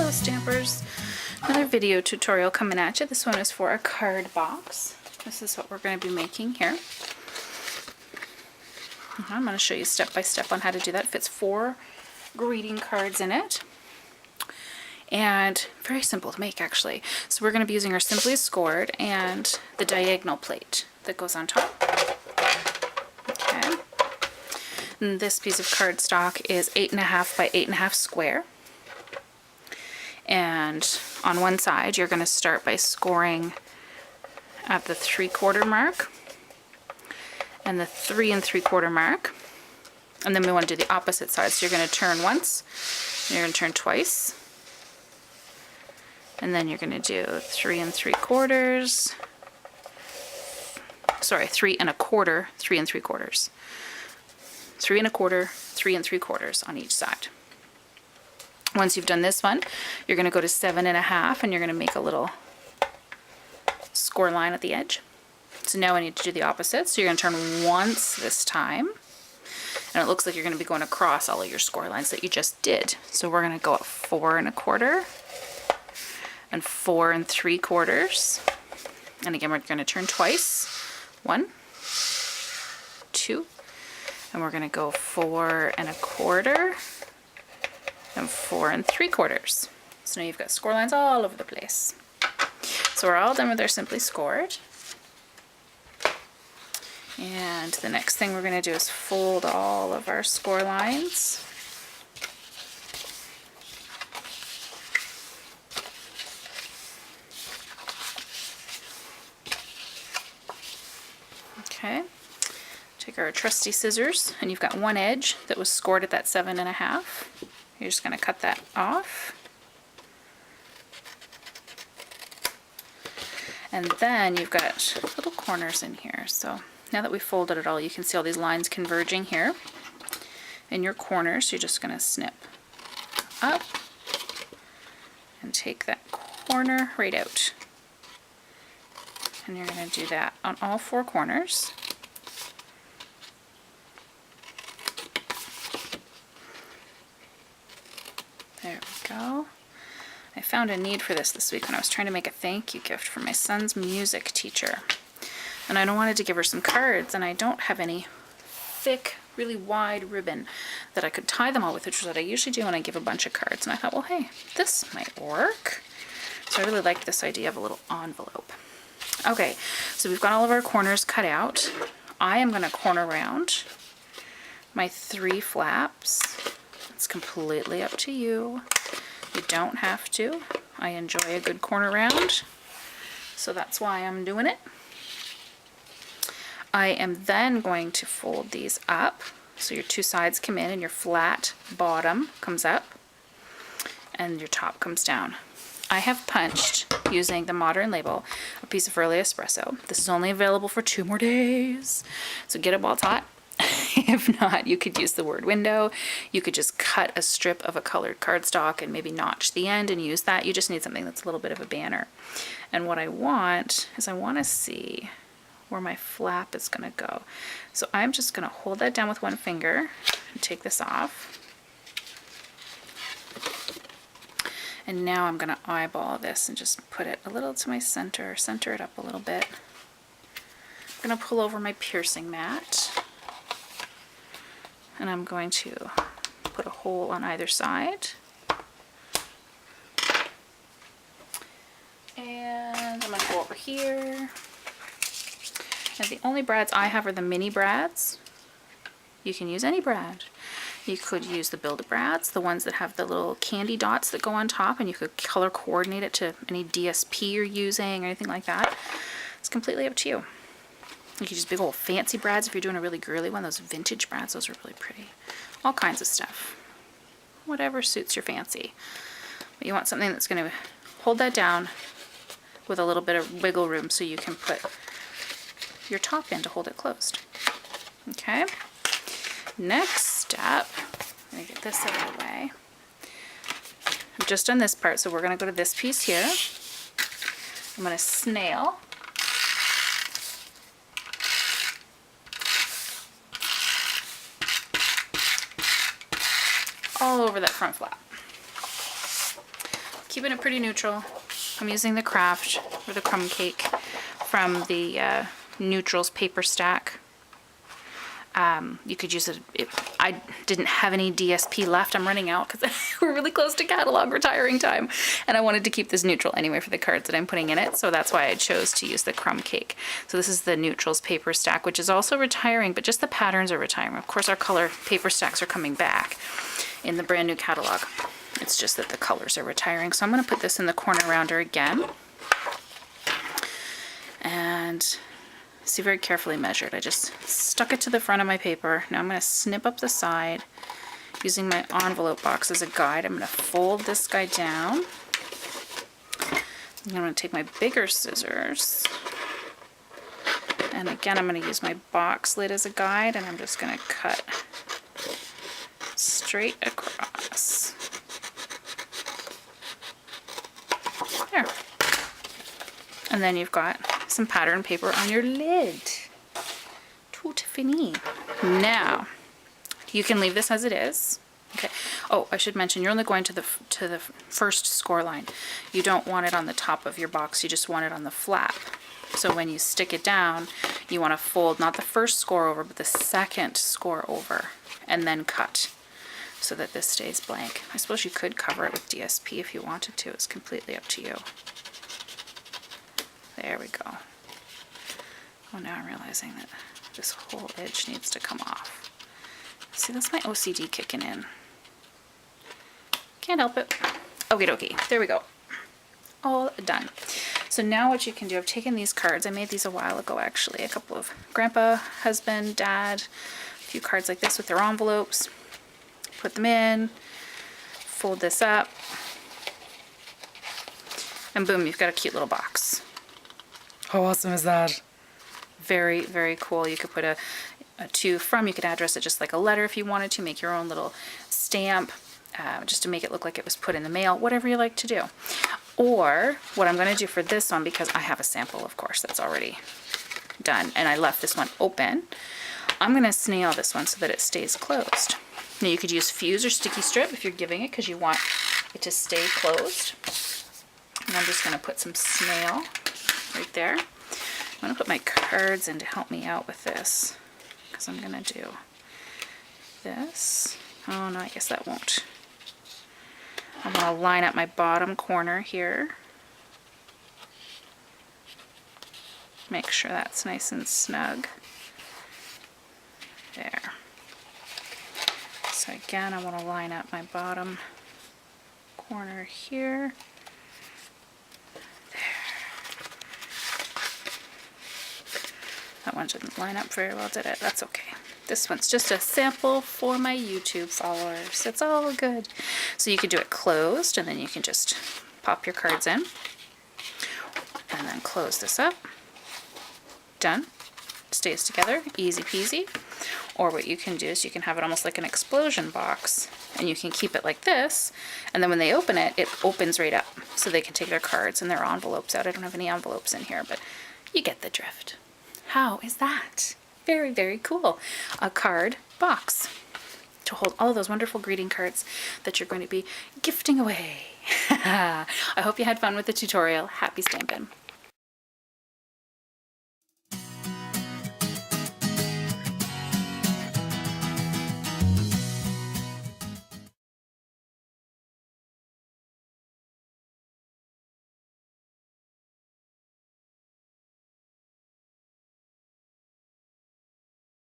Hello Stampers! Another video tutorial coming at you. This one is for a card box. This is what we're going to be making here. I'm going to show you step by step on how to do that. It fits 4 greeting cards in it. And very simple to make actually. So we're going to be using our Simply Scored and the diagonal plate that goes on top. Okay. And this piece of cardstock is 8.5 by 8.5 square. And on one side you're going to start by scoring at the 3/4 mark and the 3 3/4 mark, and then we want to do the opposite side. So you're going to turn once, and you're going to turn twice, and then you're going to do 3 3/4, sorry, 3 1/4, 3 3/4, 3 1/4, 3 3/4 on each side. Once you've done this one, you're going to go to 7.5 and you're going to make a little score line at the edge. So now I need to do the opposite. So you're going to turn once this time, and it looks like you're going to be going across all of your score lines that you just did. So we're going to go at 4 1/4 and 4 3/4. And again, we're going to turn twice. 1, 2, and we're going to go 4 1/4 and 4 3/4. So now you've got score lines all over the place. So we're all done with our Simply Scored. And the next thing we're going to do is fold all of our score lines. Okay. Take our trusty scissors, and you've got one edge that was scored at that 7.5. You're just going to cut that off. And then you've got little corners in here. So now that we've folded it all, you can see all these lines converging here in your corners. You're just going to snip up and take that corner right out. And you're going to do that on all 4 corners. There we go. I found a need for this week when I was trying to make a thank you gift for my son's music teacher. And I wanted to give her some cards, and I don't have any thick, really wide ribbon that I could tie them all with, which is what I usually do when I give a bunch of cards. And I thought, well, hey, this might work. So I really liked this idea of a little envelope. Okay, so we've got all of our corners cut out. I am going to corner round my 3 flaps. It's completely up to you. You don't have to. I enjoy a good corner round, so that's why I'm doing it. I am then going to fold these up so your 2 sides come in and your flat bottom comes up and your top comes down. I have punched, using the Modern label, a piece of early espresso. This is only available for 2 more days, so get it while it's hot. If not, you could use the word window. You could just cut a strip of a colored cardstock and maybe notch the end and use that. You just need something that's a little bit of a banner. And what I want is I want to see where my flap is going to go. So I'm just going to hold that down with one finger and take this off. And now I'm going to eyeball this and just put it a little to my center it up a little bit. I'm going to pull over my piercing mat. And I'm going to put a hole on either side. And I'm going to go over here. And the only brads I have are the mini brads. You can use any brad. You could use the Build-A-Brads, the ones that have the little candy dots that go on top, and you could color coordinate it to any DSP you're using or anything like that. It's completely up to you. You could use big old fancy brads if you're doing a really girly one. Those vintage brads, those are really pretty. All kinds of stuff. Whatever suits your fancy. But you want something that's going to hold that down with a little bit of wiggle room so you can put your top in to hold it closed. Okay. Next step, let me get this out of the way. I've just done this part, so we're going to go to this piece here. I'm going to snail. All over that front flap. keeping it pretty neutral. I'm using the Craft or the Crumb Cake from the Neutrals paper stack. You could use it. I didn't have any DSP left. I'm running out because we're really close to catalog retiring time. And I wanted to keep this neutral anyway for the cards that I'm putting in it. So that's why I chose to use the Crumb Cake. So this is the Neutrals paper stack, which is also retiring, but just the patterns are retiring. Of course, our color paper stacks are coming back in the brand new catalog. It's just that the colors are retiring. So I'm going to put this in the corner rounder again. And see, very carefully measured. I just stuck it to the front of my paper. Now I'm going to snip up the side using my envelope box as a guide. I'm going to fold this guy down. I'm going to take my bigger scissors. And again, I'm going to use my box lid as a guide, and I'm just going to cut straight across. There. And then you've got some pattern paper on your lid. Tout fini. Now, you can leave this as it is. Okay. Oh, I should mention, you're only going to the first score line. You don't want it on the top of your box. You just want it on the flap. So when you stick it down, you want to fold not the first score over, but the second score over, and then cut so that this stays blank. I suppose you could cover it with DSP if you wanted to. It's completely up to you. There we go. Oh, now I'm realizing that this whole edge needs to come off. See, that's my OCD kicking in. Can't help it. Okie dokie. There we go. All done. So now what you can do, I've taken these cards. I made these a while ago, actually. A couple of grandpa, husband, dad, a few cards like this with their envelopes. Put them in. Fold this up. And boom, you've got a cute little box. How awesome is that? Very, very cool. You could put a to from, you could address it just like a letter if you wanted to, make your own little stamp, just to make it look like it was put in the mail, whatever you like to do. Or what I'm going to do for this one, because I have a sample, of course, that's already done, and I left this one open, I'm going to snail this one so that it stays closed. Now you could use fuse or sticky strip if you're giving it because you want it to stay closed. And I'm just going to put some snail right there. I'm going to put my cards in to help me out with this, because I'm going to do this. Oh no, I guess that won't. I'm going to line up my bottom corner here. Make sure that's nice and snug. There. So again, I want to line up my bottom corner here. That one didn't line up very well, did it? That's okay. This one's just a sample for my YouTube followers. It's all good. So you can do it closed, and then you can just pop your cards in. And then close this up. Done. Stays together. Easy peasy. Or what you can do is you can have it almost like an explosion box, and you can keep it like this, and then when they open it, it opens right up. So they can take their cards and their envelopes out. I don't have any envelopes in here, but you get the drift. How is that? Very, very cool. A card box to hold all of those wonderful greeting cards that you're going to be gifting away. I hope you had fun with the tutorial. Happy stamping.